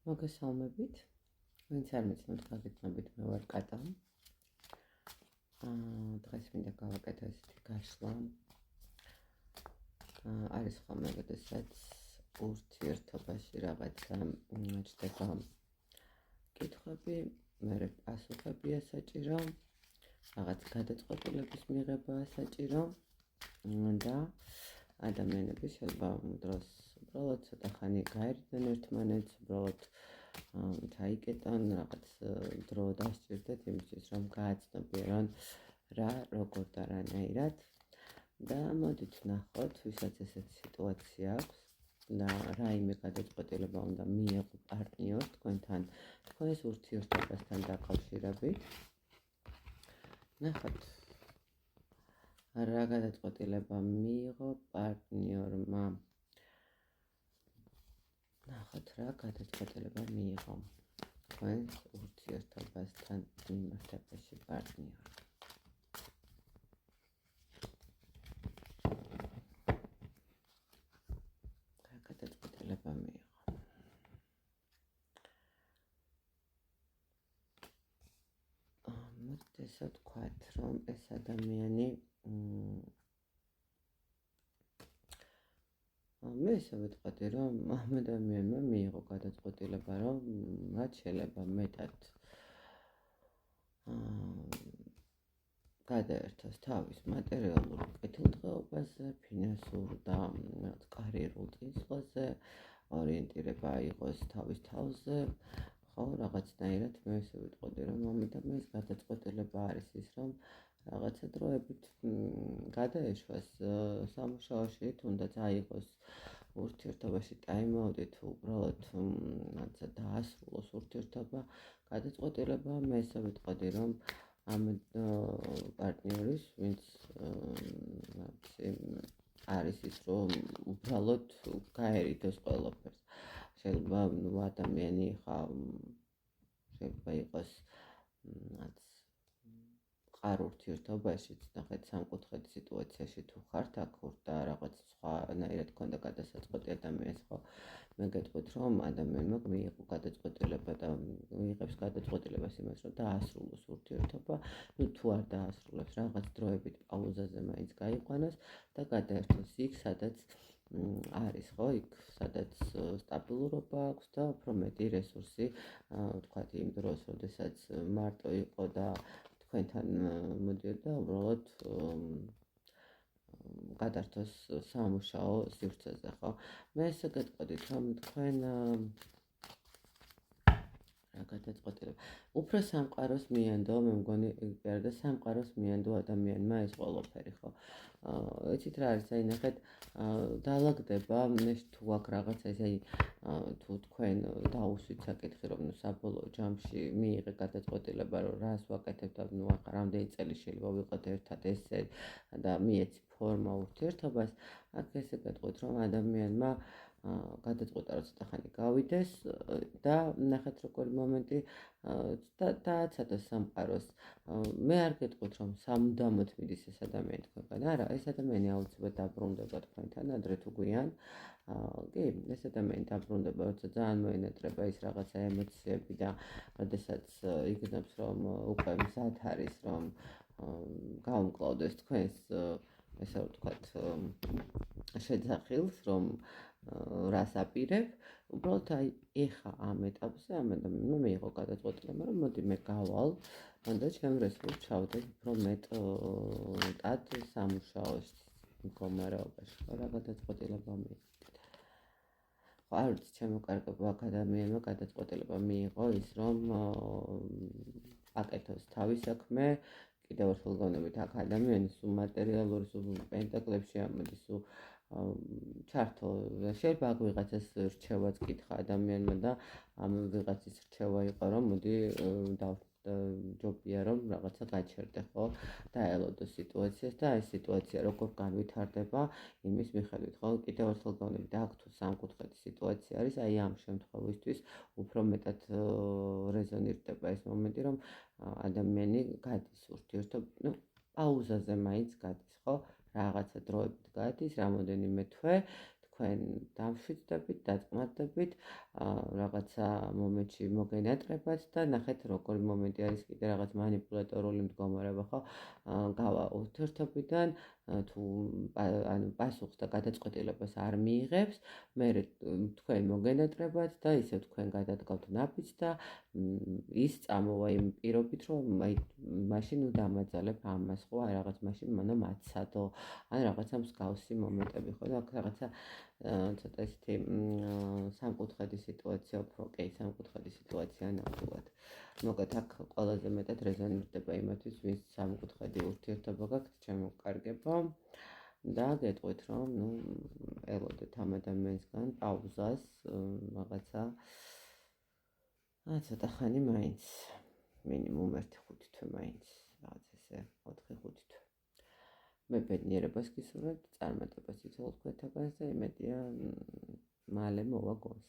მოგესალმებით. ვინც არ მეცნოთ გაგიცნობით, მე ვარ კატა. დღეს მინდა გავაკეთო ესეთი გაშლა. არის ხოლმე, როდესაც ურთიერთობაში რაღაცა ჩდება კითხვები, მე პასუხებია საჭირო, რაღაც გადაწყვეტილების მიღებაა საჭირო და ადამიანები შეიძლება დროს უბრალოდ ცოტა ხანი გაერიდნენ ერთმანეთს, უბრალოდ ჩაიკეტონ, რაღაც დრო დასჭირდეთ იმისთვის, რომ გააცნობიერონ რა, როგორ და რანაირად და მოდით ვნახოთ, ვისაც ესეთი სიტუაცია აქვს და რაიმე გადაწყვეტილება უნდა მიიღო პარტნიორს თქვენთან, თქვენს ურთიერთობასთან დაკავშირებით. ნახოთ, რა გადაწყვეტილება მიიღო პარტნიორმა. ნახოთ, რა გადაწყვეტილება მიიღო თქვენს ურთიერთობასთან მიმართებაში პარტნიორმა. რა გადაწყვეტილება მიიღო. მოდით ესე ვთქვათ, რომ ეს ადამიანი მე ესე ვიტყოდი, რომ ამ ადამიანმა მიიღო გადაწყვეტილება, რომ რაც შეიძლება მეტად გადაერთოს თავის მატერიალურ კეთილდღეობაზე, ფინანსურ და კარიერულ წინსვლაზე, ორიენტირება იყოს თავის თავზე, ხო, რაღაცნაირად მე ესე ვიტყოდი, რომ ამ ადამიანის გადაწყვეტილება არის ის, რომ რაღაცა დროებით გადაეშვას სამუშაოში, თუნდაც აიღოს ურთიერთობაში ტაიმაუტი, თუ უბრალოდ რაღაცა დაასრულოს ურთიერთობა, გადაწყვეტილება მე ესე ვიტყოდი, რომ ამ პარტნიორის, ვინც არის ის, რომ უბრალოდ გაერიდოს ყველაფერს. შეიძლება ადამიანი შეიძლება იყოს ყარ ურთიერთობაში, ნახეთ სამკუთხედი სიტუაციაში თუ ხართ აქ და რაღაც სხვანაირად ქონდა გადასაწყვეტი ადამიანს, ხო? მე გეტყვით, რომ ადამიანმა მიიღო გადაწყვეტილება და მიიღებს გადაწყვეტილებას იმას, რომ დაასრულოს ურთიერთობა, თუ არ დაასრულებს, რაღაც დროებით პაუზაზე მაინც გაიყვანოს და გადაერთოს იქ, სადაც არის, ხო, იქ, სადაც სტაბილურობა აქვს და უფრო მეტი რესურსი, ვთქვათ, იმ დროს, როდესაც მარტო იყო და თქვენთან მოდიოდა, უბრალოდ გადართოს სამუშაო სივრცეზე, ხო? მე ესე გეტყოდით, რომ თქვენ რა გადაწყვეტილება. უფრო სამყაროს მიანდო, მე მგონი და სამყაროს მიანდო ადამიანმა ეს ყველაფერი, ხო? იცით რა არის, აი ნახეთ, დაალაგდება, თუ აქ რაღაცა ეს, აი თუ თქვენ დაუსვით საკითხი, რომ საბოლოო ჯამში მიიღე გადაწყვეტილება, რომ რას ვაკეთებ და რამდენი წელი შეიძლება ვიყოთ ერთად ესე და მიეცი ფორმა ურთიერთობას, აქ ესე გეტყვით, რომ ადამიანმა გადაწყვეტა, რომ ცოტა ხანი გავიდეს და ნახეთ როგორი მომენტი დააცადოს სამყაროს. მე არ გეტყვით, რომ სამუდამოდ მიდის ეს ადამიანი თქვენგან. არა, ეს ადამიანი აუცილებლად დაბრუნდება თქვენთან ადრე თუ გვიან. კი, ეს ადამიანი დაბრუნდება, როცა ძალიან მოენატრება ის რაღაცა ემოციები და როდესაც იგნობს, რომ უკვე მზად არის, რომ გაუმკლავდეს თქვენს, ესე ვთქვათ, შეძახილს, რომ რას აპირებ, უბრალოდ აი ეხა ამ ეტაპზე ამ ადამიანმა მიიღო გადაწყვეტილება, რომ მოდი მე გავალ და ჩემ რესურსს ჩავდე უფრო მეტად სამუშაოს მდგომარეობაში. რა გადაწყვეტილება მიიღო? არ ვიცი, ჩემო კარგებო, აქ ადამიანმა გადაწყვეტილება მიიღო ის, რომ აკეთოს თავის საქმე, კიდევ ერთხელ გონებით აქ ადამიანის სულ მატერიალური, სულ პენტაკლებში ამოდის, სულ ჩართო, შეიძლება აქ ვიღაცას რჩევაც კითხა ადამიანმა და ამ ვიღაცის რჩევა იყო, რომ მოდი ჯობია რომ რაღაცა გაჩერდე, ხო? დაელოდო სიტუაციას და ეს სიტუაცია როგორ განვითარდება იმის მიხედვით, ხო? კიდევ ერთხელ გონებით, აქ თუ სამკუთხედი სიტუაცია არის, აი ამ შემთხვევისთვის უფრო მეტად რეზონირდება ეს მომენტი, რომ ადამიანი გადის ურთიერთობა, პაუზაზე მაინც გადის, ხო? რაღაცა დროებით გადის, რამოდენიმე თვე, თქვენ დამშვიდდებით, დაწყმარდებით, რაღაცა მომენტში მოგენატრებათ და ნახეთ როგორი მომენტი არის კიდე რაღაც манипуляტორული მდგომარეობა, ხო? გავა ურთიერთობიდან თუ ანუ პასუხს და გადაწყვეტილებას არ მიიღებს, მერე თქვენ მოგენატრებათ და ისევ თქვენ გადადგავთ ნაბიჯს და ის წამოვა იმ პირობით, რომ აი მაშინ დამაძალებ ამას, ხო, აი რაღაც მაშინ მანო მაცადო, ან რაღაცა მსგავსი მომენტები, ხო, და აქ რაღაცა ცოტა ისეთი სამკუთხედი სიტუაცია, უფრო კი, სამკუთხედი სიტუაცია ნამდვილად. მოკლედ აქ ყველაზე მეტად რეზონირდება იმათვის, ვის სამკუთხედი ურთიერთობა გაქვთ, ჩემო კარგებო. და გეტყვით, რომ ელოდეთ ამ ადამიანისგან პაუზას, რაღაცა ცოტა ხანი მაინც, მინიმუმ 1-5 თვე მაინც, რაღაც ესე 4-5 თვე. მე ბედნიერებას გისურვებთ, წარმატებას იცოდეთ თქვენთაგანს და იმედია მალე მოვა გონს.